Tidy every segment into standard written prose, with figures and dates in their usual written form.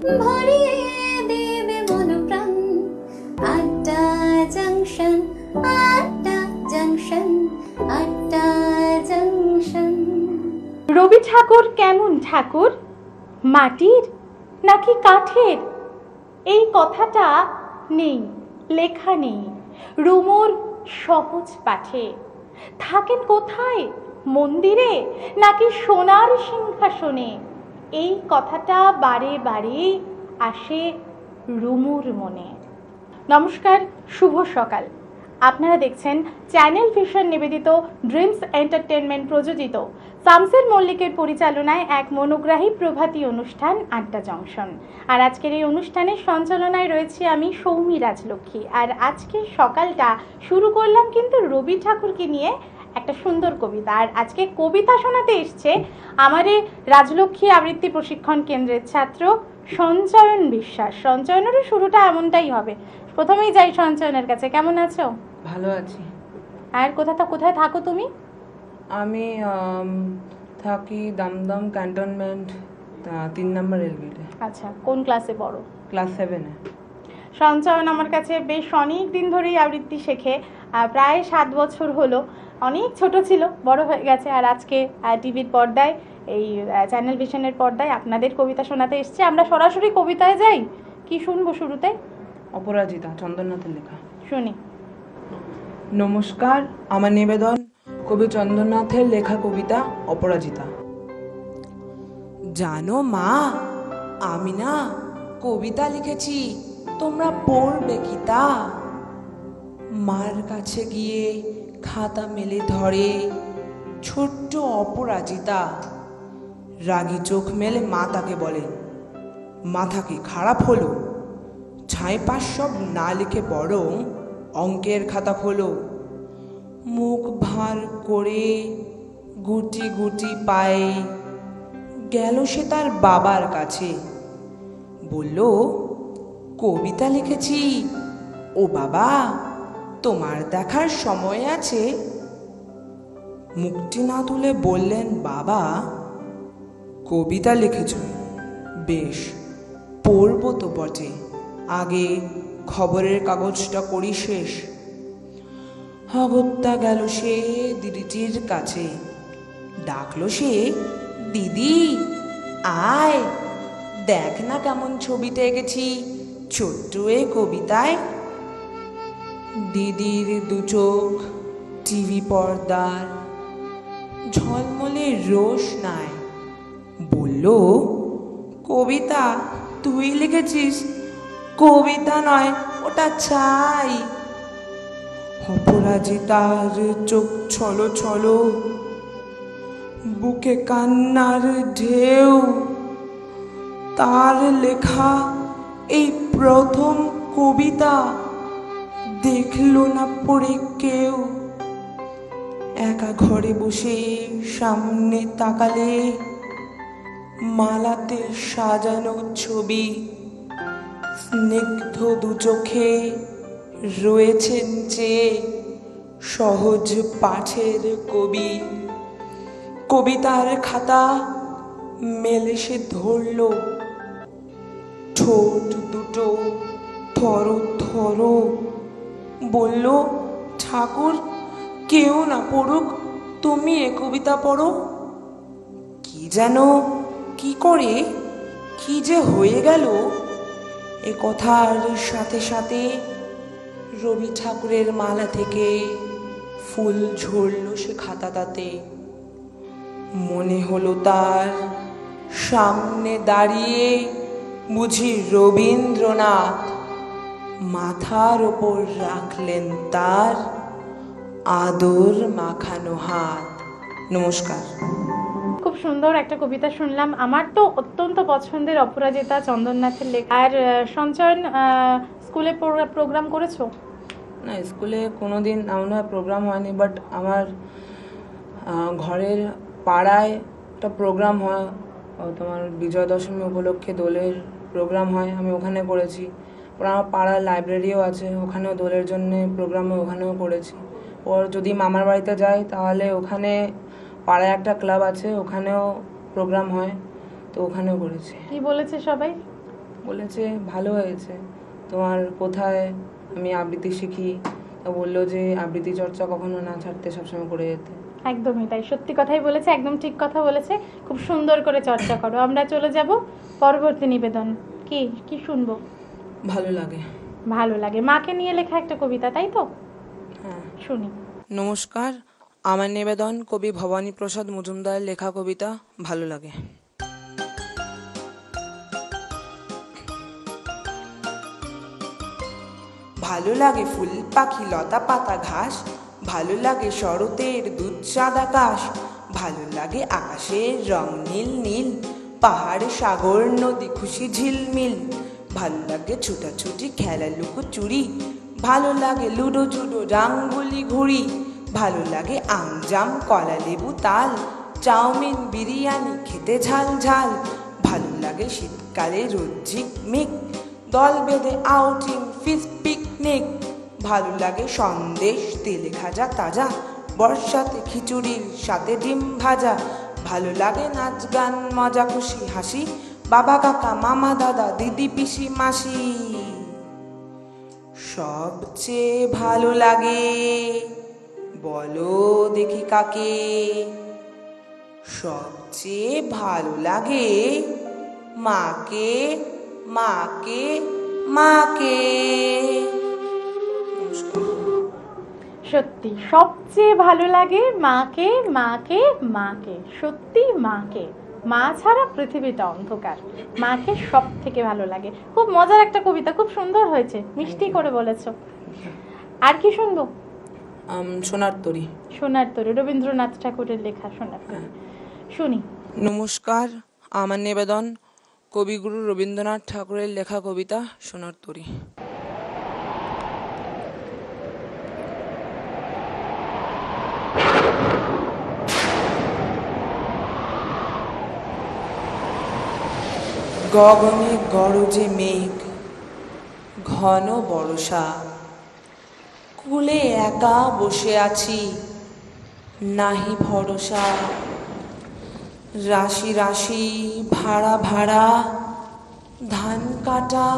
ভরিয়ে দেবে মন প্রাণ। আড্ডা জংশন, আড্ডা জংশন, আড্ডা জংশন। রবি ঠাকুর কেমন ঠাকুর, মাটির নাকি কাঠের? এই কথাটা নেই, লেখা নেই রুমোর সহজ পাঠে। থাকেন কোথায়, মন্দিরে নাকি সোনার সিংহাসনে? এই কথাটা বারে বারে আসে রুমুর মনে। নমস্কার, শুভ সকাল। আপনারা দেখছেন চ্যানেল ভিশন নিবেদিত ড্রিমস এন্টারটেনমেন্ট প্রযোজিত শামসের মল্লিকের পরিচালনায় এক মনোগ্রাহী প্রভাতী অনুষ্ঠান আড্ডা জংশন। আর আজকের এই অনুষ্ঠানের সঞ্চালনায় রয়েছে আমি সৌমি রাজলক্ষ্মী। আর আজকে সকালটা শুরু করলাম কিন্তু রবি ঠাকুরকে নিয়ে একটা সুন্দর কবিতা। আর আজকে কবিতা শোনাতে এসছে আমার এই রাজলক্ষ্মী আবৃত্তি প্রশিক্ষণ কেন্দ্রের ছাত্র সঞ্চয়ন বিশ্বাস। সঞ্চয়নেরও শুরুটা এমনটাই হবে। প্রথমেই যাই সঞ্চয়নের কাছে, কেমন আছো? ভালো আছি। আর কোথায় থাকো তুমি? আমি থাকি দমদম ক্যান্টনমেন্ট 3 নম্বর রেলগেটে। আচ্ছা, কোন ক্লাসে পড়ো? ক্লাস 7-এ। সঞ্চয়ন আমার কাছে বেশ অনেক দিন ধরেই আবৃত্তি শেখে, প্রায় 7 বছর হলো। অনেক ছোট ছিল, বড় হয়ে গেছে। আর আজকে টিভির পর্দায়, এই চ্যানেল ভিশনের পর্দায় আপনাদের কবিতা শোনাতে এসছে। আমরা সরাসরি কবিতায় যাই। কি শুনবো শুরুতে? অপরাজিতা, চন্দননাথের লেখা। শুনি। নমস্কার, আমার নিবেদন কবি চন্দননাথের লেখা কবিতা অপরাজিতা। জানো মা, আমি না কবিতা লিখেছি, তোমরা পড়বে কি তা? মার কাছে গিয়ে খাতা মেলে ধরে ছোট্ট অপরাজিতা। রাগী চোখ মেলে মা তাকে বলে, মাথা কি খারাপ হলো? ছাই পাশ সব না লিখে বরং অঙ্কের খাতা খোলো। মুখ ভার করে গুটি গুটি পায়ে গেল সে তার বাবার কাছে। বলল, কবিতা লিখেছি। ও বাবা, তোমার দেখার সময় আছে? মুখটি না তুলে বললেন বাবা, কবিতা লিখেছ, বেশ, পড়বো তো বটে, আগে খবরের কাগজটা করি শেষ। অগত্যা গেল সে দিদিটির কাছে, ডাকলো সে, দিদি আয়, দেখ না কেমন ছবিতে এঁকেছি ছোট্ট এ কবিতায়। দিদির দু চোখ টিভি পর্দার ঝলমলে রোশনায়। বলল, কবিতা তুই লিখেছিস? কবিতা নয়, ওটা চাই। অপরাজিতার চোখ ছলো ছলো, বুকে কান্নার ঢেউ। তার লেখা এই প্রথম কবিতা দেখলো না পড়ে কেউ। একা ঘরে বসে সামনে তাকালে মালাতে সাজানো ছবি। স্নিগ্ধ দু চোখে রয়েছেন যে সহজ পাঠের কবি। কবিতার খাতা মেলে সে ধরল, ঠোঁট দুটো থর থর। বলল, ঠাকুর কেউ না পড়ুক, তুমি এ কবিতা পড়ো। কি যেন কি করে কি যে হয়ে গেল। এ কথার সাথে সাথে রবি ঠাকুরের মালা থেকে ফুল ঝরল সে খাতাটাতে। মনে হলো তার সামনে দাঁড়িয়ে বুঝি রবীন্দ্রনাথ। মাথার ওপর রাখলেন তার আদর মাখানো হাত। নমস্কার। খুব সুন্দর একটা কবিতা শুনলাম। আমার তো অত্যন্ত পছন্দের অপরাজিতা, চন্দননাথের লেখা। আর সঞ্চয়ন, স্কুলে প্রোগ্রাম করেছো? না, স্কুলে কোনোদিন আমরা প্রোগ্রাম হয়নি, বাট আমার ঘরের পাড়ায় একটা প্রোগ্রাম হয়, তোমার বিজয়া দশমী উপলক্ষে দোলের প্রোগ্রাম হয়, আমি ওখানে করেছি। ওর আমার পাড়ার লাইব্রেরিও আছে, ওখানেও দোলের জন্যে প্রোগ্রামে ওখানেও করেছি। ওর যদি মামার বাড়িতে যাই তাহলে ওখানে পাড়ায় একটা ক্লাব আছে, ওখানেও প্রোগ্রাম হয়, তো ওখানেও করেছি। কি বলেছে সবাই? বলেছে ভালো হয়েছে, তোমার কোথায় আমি আবৃত্তি শিখি, তো বললো যে আবৃত্তি চর্চা কখনো না ছাড়তে, সবসময় করে যেতে। একদমই তাই, সত্যি কথাই বলেছে, একদম ঠিক কথা বলেছে। খুব সুন্দর করে চর্চা করো। আমরা চলে যাব পরবর্তী নিবেদন। কি কি শুনবো? ভালো লাগে। ভালো লাগে, মাকে নিয়ে লেখা একটা কবিতা, তাই তো? হ্যাঁ, শুনি। নমস্কার, আমার নিবেদন কবি ভবানী প্রসাদ মজুমদারের লেখা কবিতা ভালো লাগে। ভালো লাগে ফুল পাখি লতা পাতা ঘাস, ভালো লাগে শরতের দুধ সাদা আকাশ, ভালো লাগে আকাশের রং নীল নীল, পাহাড় সাগর নদী খুশি ঝিলমিল, ভালো লাগে ছুটাছুটি খেলা লুকোচুরি, ভালো লাগে লুডো জুডো রাঙ্গুলি ঘুড়ি, ভালো লাগে আম জাম কলা লেবু তাল, চাউমিন বিরিয়ানি খেতে ঝাল ঝাল, ভালো লাগে শীতকালে রোদ ঝিকমিক, দল বেঁধে আউটিং ফিশ পিকনিক, ভালো লাগে সন্দেশ তেলে ভাজা তাজা, বর্ষাতে খিচুড়ির সাথে ডিম ভাজা, ভালো লাগে নাচ গান মজা খুশি হাসি, বাবা কাকা মামা দাদা দিদি পিসি মাসি। সবচেয়ে ভালো লাগে বলো দেখি কাকে, সবচেয়ে ভালো লাগে মাকে মাকে মাকে। সত্যি সবচেয়ে ভালো লাগে মাকে মাকে মাকে, সত্যি মাকে। মা ছাড়া পৃথিবীটা অন্ধকার, মাকে সব থেকে ভালো লাগে। খুব মজার একটা কবিতা, খুব সুন্দর হয়েছে, মিষ্টি করে বলেছো। আর কি শুনবো? সোনার তরী। সোনার তরী, রবীন্দ্রনাথ ঠাকুরের লেখা সোনার তরী, শুনি। নমস্কার, আমার নিবেদন কবিগুরু রবীন্দ্রনাথ ঠাকুরের লেখা কবিতা সোনার তরী। গগনে গরজে মেঘ, ঘন বর্ষা, কুলে একা বসে আছি নাহি ভরসা, রাশি রাশি ভাড়া ভাড়া ধান কাটা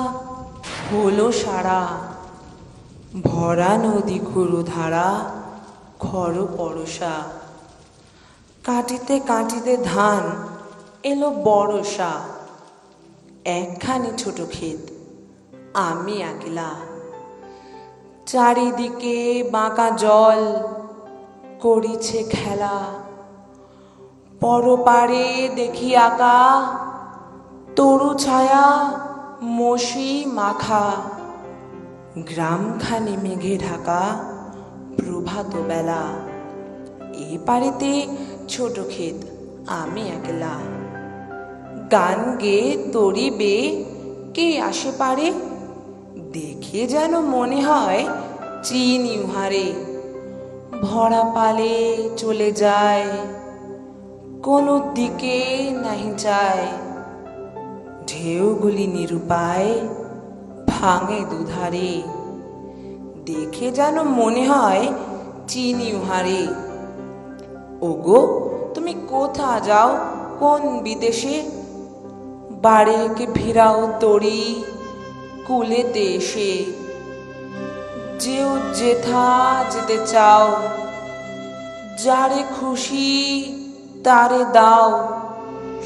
হলো সারা, ভরা নদী ঘুরু ধারা খর পরশা, কাটিতে কাটিতে ধান এলো বরষা, একখানি ছোট ক্ষেত আমি একলা, চারিদিকে বাঁকা জল করিছে খেলা, পরপারে দেখি আঁকা তরু ছায়া মশি মাখা, গ্রামখানি মেঘে ঢাকা প্রভাত বেলা, এ পারেতে ছোট ক্ষেত আমি একলা, গান গে তরিবে কে আসে পারে, দেখে যেন মনে হয় চিনি উহারে, ভরা পালে চলে যায় কোনো দিকে নাহি যায়, ঢেউগুলি নিরুপায় ভাঙে দুধারে, দেখে যেন মনে হয় চিনি উহারে। ওগো তুমি কোথা যাও কোন বিদেশে, বাড়িকে ভিড়াও তরি কুলেতে এসে, যেও যেথা যেতে চাও, যারে খুশি তারে দাও,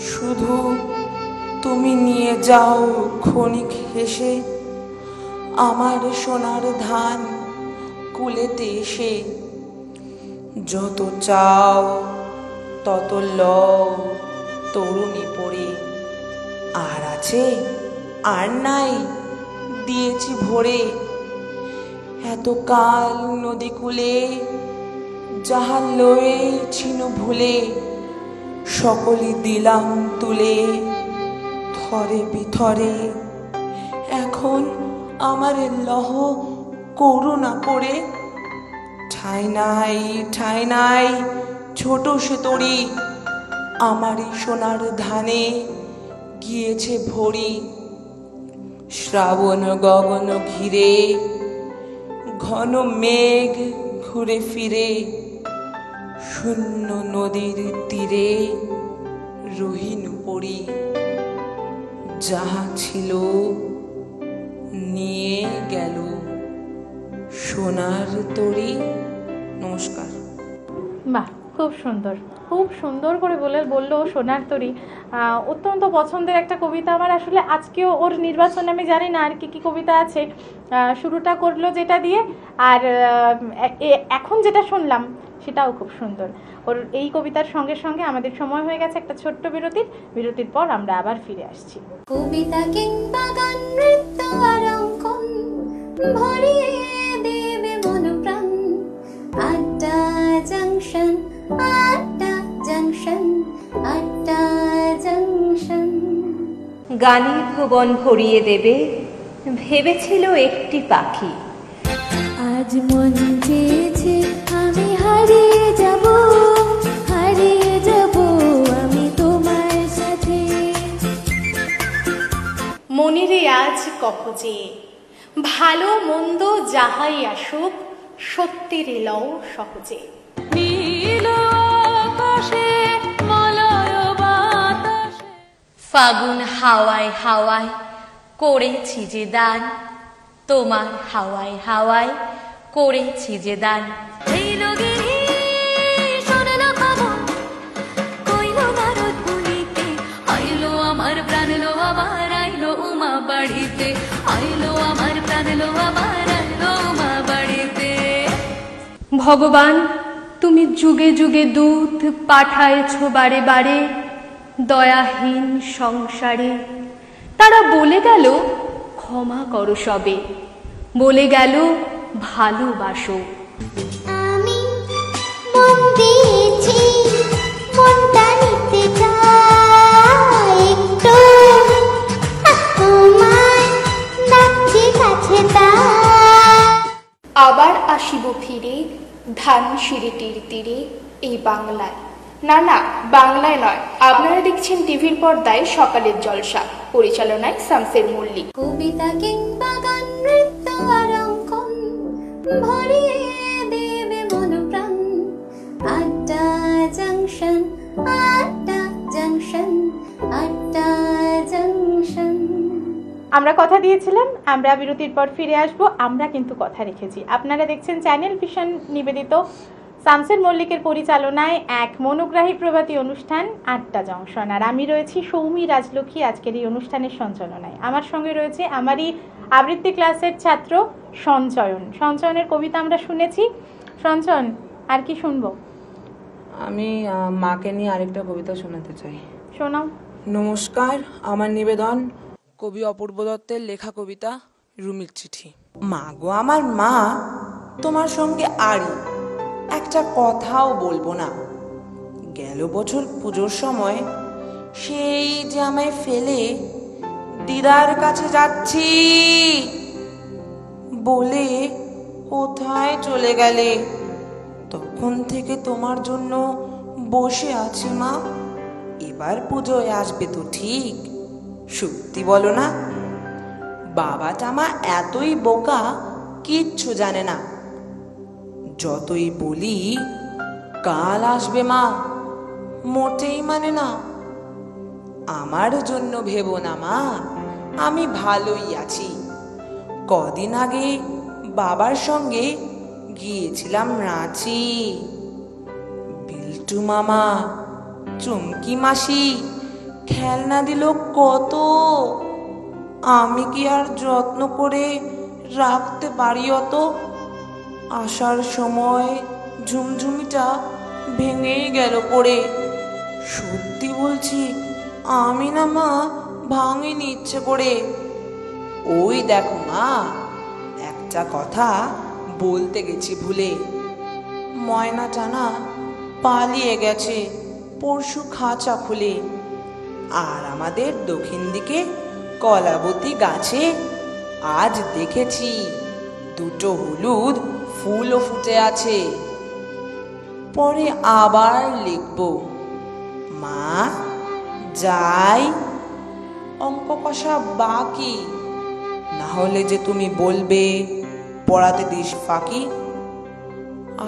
শুধু তুমি নিয়ে যাও ক্ষণিক হেসে, আমার সোনার ধান কুলেতে এসে, যত চাও তত লও তরুণী পড়ে, আর আছে আর নাই দিয়েছি ভরে, এত কাল নদী কূলে যাহা লয়ে ছিন ভুলে, সকলই দিলাম তুলে থরে বিথরে, এখন আমার লহ করুণা করে, ঠাই নাই ছোট সে তরি, আমারই সোনার ধানে গিয়েছে ভরি, শ্রাবণ গগন ঘিরে ঘন মেঘ ঘুরে ফিরে, শূন্য নদীর তীরে রহিনু পড়ি, যাহা ছিল নিয়ে গেল সোনার তরী। নমস্কার। বাহ, খুব সুন্দর করে বললো সোনার তরী। অত্যন্ত পছন্দের একটা কবিতা আমার। আসলে আজকেও ওর নির্বাচন আমি জানি না আর কি কবিতা আছে। শুরুটা করলো যেটা দিয়ে, আর এখন যেটা শুনলাম সেটাও খুব সুন্দর। ওর এই কবিতার সঙ্গে সঙ্গে আমাদের সময় হয়ে গেছে একটা ছোট্ট বিরতির পর আমরা আবার ফিরে আসছি। কবিতা কিংবা গান, নৃত্য আর অঙ্কন ভরিয়ে দেবে মন প্রাণ। আড্ডা জাংশন, আড্ডা জাংশন, আড্ডা জাংশন। গানের ভুবন ভরিয়ে দেবে ভেবেছিল একটি পাখি। আজ মন চেয়েছে আমি হারিয়ে যাব আমি তোমার সাথে। মনের আজ কহজে ভালো মন্দ যাহাই আসুক, সত্যের লও সহজে। ফাগুন হাওয়ায় হাওয়ায় করেছি যে দান, তোমার হাওয়ায় হাওয়ায় করেছি যে দান। আমার প্রাণ লো আবার আইলো উমা বাড়িতে, আইলো আমার প্রাণ লো আবার আইলো উমা বাড়িতে। ভগবান তুমি যুগে যুগে দূত পাঠায়েছ বারে বারে দয়াহীন সংসারে। তারা বলে গেল ক্ষমা করো সবে, বলে গেল ভালোবাসো। আমি মন দিয়েছি, মনটা নিতে চাই একটু, তোমায় ডাকছি কাছে তাই। আবার আসিব ফিরে ধান সিঁড়িটির তীরে এই বাংলায়। না বাংলায় নয়, আপনারা দেখছেন টিভির পর্দায় সকালের জলসা, পরিচালনায় শামসের মল্লিক। কবিতা কিংবা গান, নৃত্য আর অঙ্কন ভরিয়ে দেবে মন প্রাণ। আড্ডা জাংশন, আড্ডা জাংশন, আড্ডা জাংশন। আমরা কথা দিয়েছিলাম আমরা বিরতির পর ফিরে আসব। আমরা কিন্তু কথা রেখেছি। আপনারা দেখছেন চ্যানেল ভিশন নিবেদিত শামসের মল্লিকের পরিচালনায় এক মনোগ্রাহী প্রভাতী অনুষ্ঠান আড্ডা জংশন। আর আমি রয়েছি সৌমি রাজলক্ষ্মী আজকের এই অনুষ্ঠানের সঞ্চালনায়। আমার সঙ্গে রয়েছে আমারই আবৃত্তি ক্লাসের ছাত্র সঞ্চয়নের কবিতা আমরা শুনেছি। সঞ্চয়ন, আর কি শুনবো? আমি মাকে নিয়ে আরেকটা কবিতা শোনাতে চাই। শোনাও। নমস্কার, আমার নিবেদন কবি অপূর্ব দত্তের লেখা কবিতা রুমির চিঠি। মা গো আমার মা, তোমার সঙ্গে আরই একটা কথাও বলবো না। গেল বছর পুজোর সময় সেই যে আমায় ফেলে দিদার কাছে যাচ্ছি বলে কোথায় চলে গেলে। তখন থেকে তোমার জন্য বসে আছি মা। এবার পুজোয় আসবে তো ঠিক? সত্যি বলো না? বাবাটা মা এতই বোকা, কিচ্ছু জানে না। যতই বলি কাল আসবে মা, মোটেই মানে না। আমার জন্য ভেবো না মা, আমি ভালোই আছি। কদিন আগে বাবার সঙ্গে গিয়েছিলাম রাঁচি। বিল্টু মামা, চুমকি মাসি খেলনা দিল কত, আমি কি আর যত্ন করে রাখতে পারি অত? আসার সময় ঝুমঝুমিটা ভেঙেই গেল পড়ে। সত্যি বলছি, আমি না মা ভাঙিনি ইচ্ছে করে। ওই দেখো মা, একটা কথা বলতে গেছি ভুলে। ময়নাটা না পালিয়ে গেছে পরশু খাঁচা খুলে। আর আমাদের দক্ষিণ দিকে কলাবতী গাছে আজ দেখেছি দুটো হলুদ ফুলও ফুটে আছে। পরে আবার লিখব। মা যাই, অঙ্ক কষা বাকি, না হলে যে তুমি বলবে পড়াতে দিস ফাঁকি।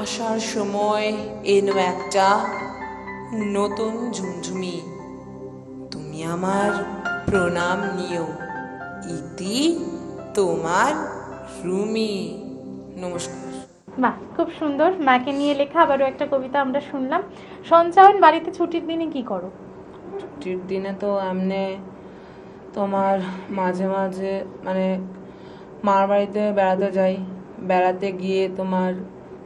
আসার সময় এনো একটা নতুন ঝুমঝুমি, তুমি আমার প্রণাম নিও। ইতি তোমার রুমি। নমস্কার। বাহ, খুব সুন্দর। মাকে নিয়ে লেখা আবারও একটা কবিতা আমরা শুনলাম। সঞ্চায়ন, বাড়িতে ছুটির দিনে কি করো? ছুটির দিনে তো এমনি তোমার মাঝে মাঝে মানে মার বাড়িতে বেড়াতে যাই। বেড়াতে গিয়ে তোমার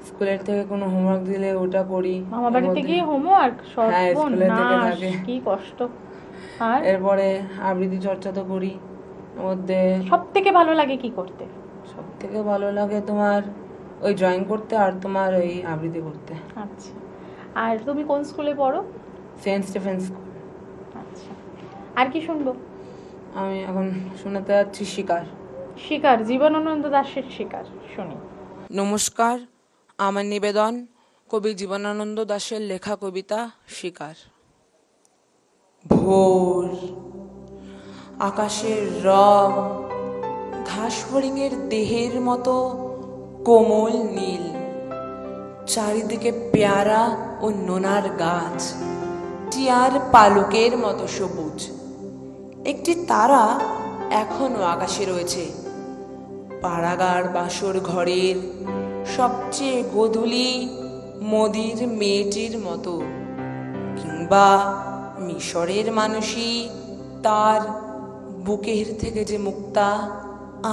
স্কুলের থেকে কোনো হোমওয়ার্ক দিলে ওটা করি। মামা বাড়িতে গিয়ে হোমওয়ার্ক? হ্যাঁ, স্কুলের থেকে সর্বনাশ, থাকে। কি কষ্ট। আর এরপরে আবৃত্তি চর্চা তো করি। ওর মধ্যে সব থেকে ভালো লাগে কি করতে? সব থেকে ভালো লাগে তোমার ওই ড্রয়িং করতে আর তোমার ওই আবৃত্তি করতে। আচ্ছা, আর তুমি কোন স্কুলে পড়ো? Saint Stephen's school. আচ্ছা, আর কি শুনবো? আমি এখন শোনাতে যাচ্ছি শিকার। শিকার, জীবনানন্দ দাশের শিকার শুনি। নমস্কার, আমার নিবেদন কবি জীবনানন্দ দাশের লেখা কবিতা শিকার। ভোর, আকাশের রং ঘাস হরিণের দেহের মতো কোমল নীল, চারিদিকে পেয়ারা ও নোনার গাছ, টিয়ার পালকের মতো সবুজ। একটি তারা এখনো আকাশে রয়েছে, পাড়াগার বাসর ঘরের সবচেয়ে গোধূলি মোদির মেয়েটির মতো, কিংবা মিশরের মানুষই তার বুকের থেকে যে মুক্তা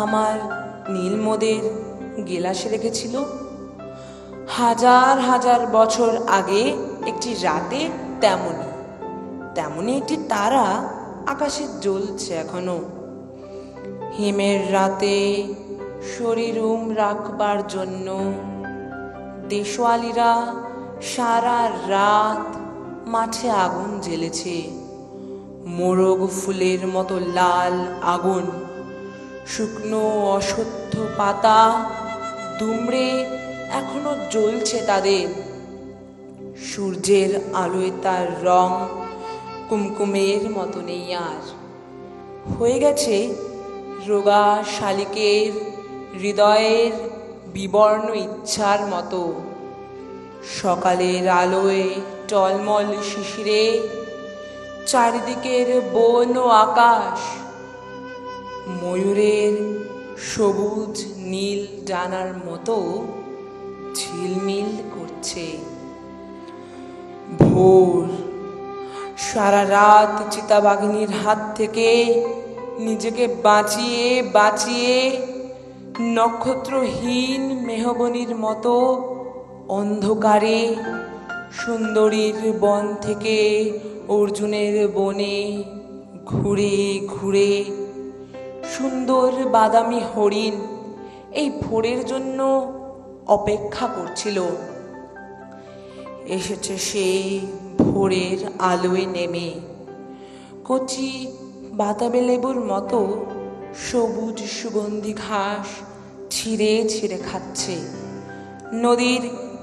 আমার নীলমদের গেলাসে রেখেছিল। হাজার হাজার বছর আগে একটি রাতে তেমনি একটি তারা আকাশে জ্বলছে এখনো। হিমের রাতে শরীর রাখবার জন্য দেশওয়ালিরা সারা রাত মাঠে আগুন জ্বেলেছে। মোরগ ফুলের মতো লাল আগুন, শুকনো অসহ্য পাতা দুমড়ে এখনো জ্বলছে তাদের। সূর্যের আলোয় তার রং কুমকুমের মতো নেই আর, হয়ে গেছে রোগা শালিকের হৃদয়ের বিবর্ণ ইচ্ছার মতো। সকালের আলোয় টলমল শিশিরে চারিদিকের বন ও আকাশ ময়ূরের সবুজ নীল ডানার মতো ঝিলমিল করছে। ভোর, সারা রাত চিতাবাঘিনীর হাত থেকে নিজেকে বাঁচিয়ে বাঁচিয়ে নক্ষত্রহীন মেহগনির মতো অন্ধকারে সুন্দরীর বন থেকে অর্জুনের বনে ঘুরে ঘুরে সুন্দর বাদামি হরিণ এই ভোরের জন্য অপেক্ষা করছিল। এসেছে সে ভোরের আলোয় নেমে, কচি বাতাবি লেবুর মতো সবুজ সুগন্ধি ঘাস ছিঁড়ে ছিঁড়ে খাচ্ছে। নদীর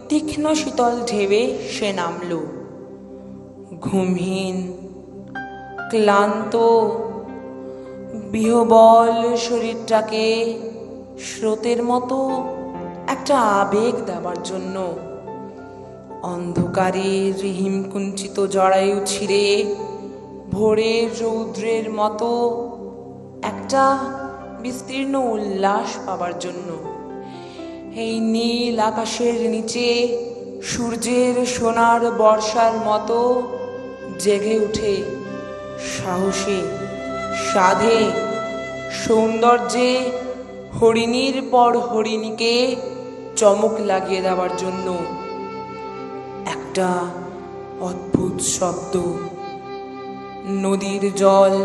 তীক্ষ্ণ শীতল ঢেউয়ে সে নামল। ঘুমহীন, ক্লান্ত, বিহবল শরীরটাকে স্রোতের মতো একটা আবেগ দেবার জন্য। অন্ধকারের হিমকুঞ্চিত জরায়ু ছিঁড়ে ভোরের রৌদ্রের মতো একটা বিস্তীর্ণ উল্লাস পাবার জন্য। এই নীল আকাশের নিচে সূর্যের সোনার বর্ষার মতো জেগে উঠে সাহসে, সাধে, সৌন্দর্যে হরিণীর পর হরিণীকে চমক লাগিয়ে দেওয়ার জন্য। একটা অদ্ভুত শব্দ, নদীর জল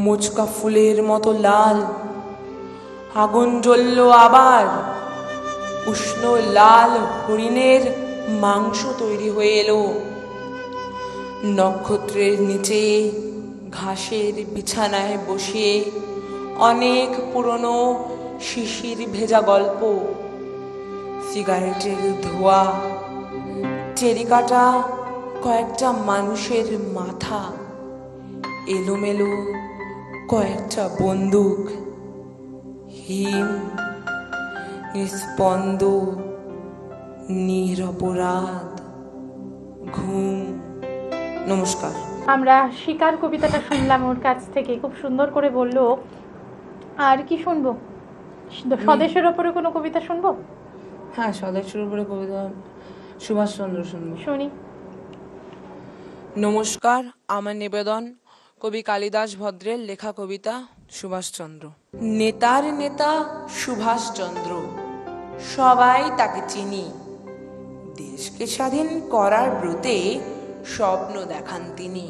মোচকা ফুলের মতো লাল। আগুন জ্বলল আবার, উষ্ণ লাল হরিণের মাংস তৈরি হয়ে এলো। নক্ষত্রের নিচে ঘাসের বিছানায় বসে অনেক পুরনো শিশির ভেজা গল্প, সিগারেটের ধোঁয়া, চেরিকাটা কয়েকটা মানুষের মাথা, এলোমেলো কয়েকটা বন্দুক, হিম, নিস্পন্দ, নিরপরাধ ঘুম। নমস্কার। আমরা শিকার কবিতাটা শুনলাম ওর কাছ থেকে, খুব সুন্দর করে বললো। আর কি শুনবো? স্বদেশের ওপরে কোনো কবিতা শুনবো? হ্যাঁ, স্বদেশের উপরে কবিতা সুভাষচন্দ্র শুনবো। শুনি। নমস্কার, আমার নিবেদন কবি কালিদাস ভদ্রের লেখা কবিতা সুভাষচন্দ্র। নেতার নেতা সুভাষচন্দ্র, সবাই তাকে চিনি। দেশকে স্বাধীন করার ব্রতে স্বপ্ন দেখান তিনি।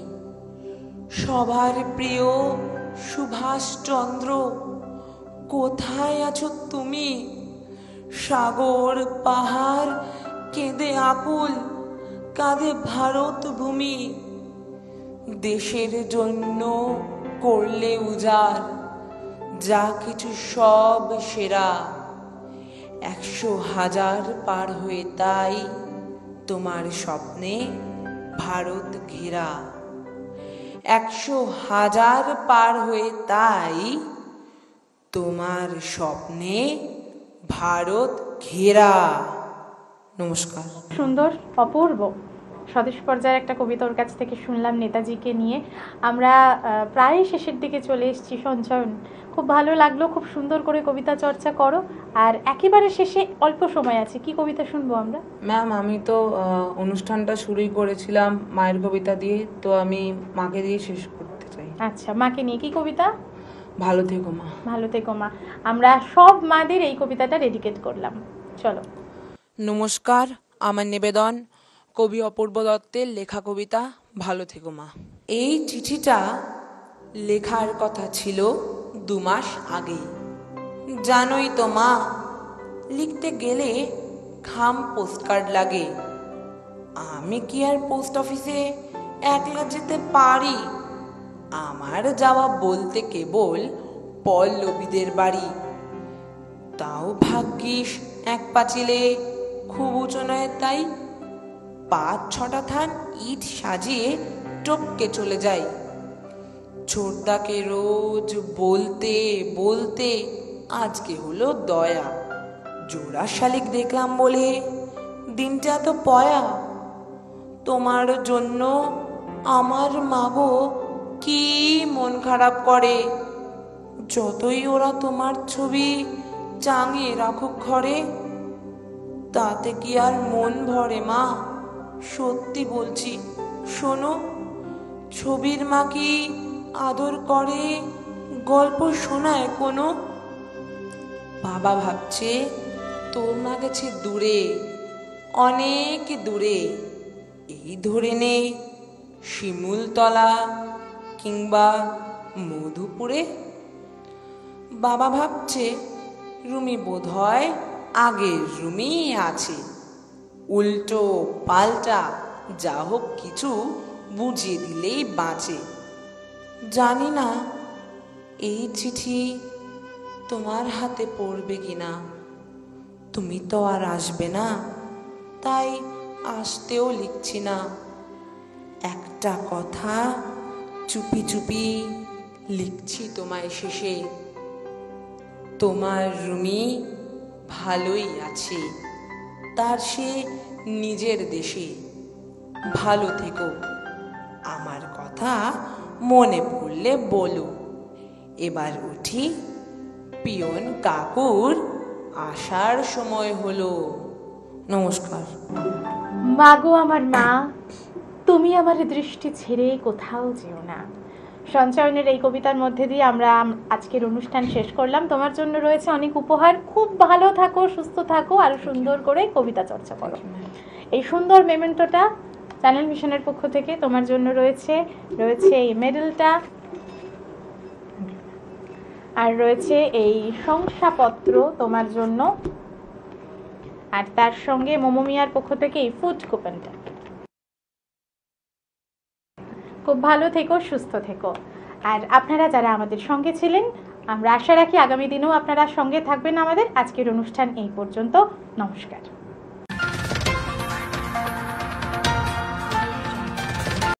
সবার প্রিয় সুভাষচন্দ্র, কোথায় আছো তুমি? সাগর পাহাড় কেঁদে আকুল, কাঁধে ভারত ভূমি। দেশের জন্য করলে উজাড় যা কিছু সব সেরা। 100,000 পার হয়ে তাই তোমার স্বপ্নে ভারত ঘেরা। 100,000 পার হয়ে তাই তোমার স্বপ্নে ভারত ঘেরা। নমস্কার। সুন্দর, অপূর্ব। স্বদেশ পর্যায়ের একটা কবিতা ওর কাছ থেকে শুনলাম নেতাজিকে নিয়ে। আমরা প্রায় শেষের দিকে চলে এসেছি সঞ্চয়ন। খুব ভালো লাগলো, খুব সুন্দর করে কবিতা চর্চা করো। আর একেবারে শেষে অল্প সময় আছে, কি কবিতা শুনবো আমরা? ম্যাম, আমি তো অনুষ্ঠানটা শুরুই করেছিলাম মায়ের কবিতা দিয়ে, তো আমি মাকে দিয়ে শেষ করতে চাই। আচ্ছা, মাকে নিয়ে কি কবিতা? ভালো থেকো মা। ভালো থেকো মা। আমরা সব মাদের এই কবিতাটা ডেডিকেট করলাম। চলো। নমস্কার, আমার নিবেদন কবি অপূর্ব দত্তের লেখা কবিতা ভালো থেকো মা। এই চিঠিটা লেখার কথা ছিল 2 মাস আগে। জানোই তো মা, লিখতে গেলে খাম পোস্টকার্ড লাগে। আমি কি আর পোস্ট অফিসে একলা যেতে পারি? আমার যাওয়া বলতে কেবল পল্লবীদের বাড়ি। তাও ভাগ্যিস এক পাঁচিলে, খুব উঁচু নয় তাই। 5-6টা থান ইট সাজিয়ে টপকে চলে যাই। ছোটদাকে রোজ বলতে বলতে আজকে হলো দয়া। জোড়া শালিক দেখলাম বলে দিনটা তো পয়া। তোমার জন্য আমার মাগো কি মন খারাপ করে। যতই ওরা তোমার ছবি টাঙিয়ে রাখুক ঘরে, তাতে কি আর মন ভরে মা? সত্যি বলছি, শোনো, ছবির মা কি আদর করে, গল্প শোনায় কোনো? বাবা ভাবছে তোর মা গেছে দূরে, অনেক দূরে। এই ধরে নে শিমুলতলা কিংবা মধুপুরে। বাবা ভাবছে রুমি বোধহয় আগের রুমি আছে। উল্টো পাল্টা যা হোক কিছু বুঝিয়ে দিলেই বাঁচে। জানি না এই চিঠি তোমার হাতে পড়বে কিনা। তুমি তো আর আসবে না, তাই আসতেও লিখছি না। একটা কথা চুপি চুপি লিখছি তোমায় শেষে। তোমার রুমি ভালোই আছে, তার সে নিজের দেশে। ভালো থেকো, আমার কথা মনে পড়লে বলো। এবার উঠি, পিয়ন কাকুর আসার সময় হলো। নমস্কার। মাগো আমার মা, তুমি আমার দৃষ্টি ছেড়ে কোথাও যেও না। সঞ্চয়নের এই কবিতার মধ্যে দিয়ে আমরা আজকের অনুষ্ঠান শেষ করলাম। তোমার জন্য রয়েছে অনেক উপহার। খুব ভালো থাকো, সুস্থ থাকো, আর সুন্দর করে কবিতা চর্চা করো। এই সুন্দর মেমেন্টোটা চ্যানেল মিশনের পক্ষ থেকে তোমার জন্য রয়েছে এই মেডেলটা, আর রয়েছে এই শংসাপত্র তোমার জন্য, আর তার সঙ্গে মোমোমিয়ার পক্ষ থেকে এই ফুড কুপনটা। খুব ভালো থেকো, সুস্থ থেকো। আর আপনারা যারা আমাদের সঙ্গে ছিলেন, আমরা আশা রাখি আগামী দিনেও আপনারা সঙ্গে থাকবেন আমাদের। আজকের অনুষ্ঠান এই পর্যন্ত। নমস্কার।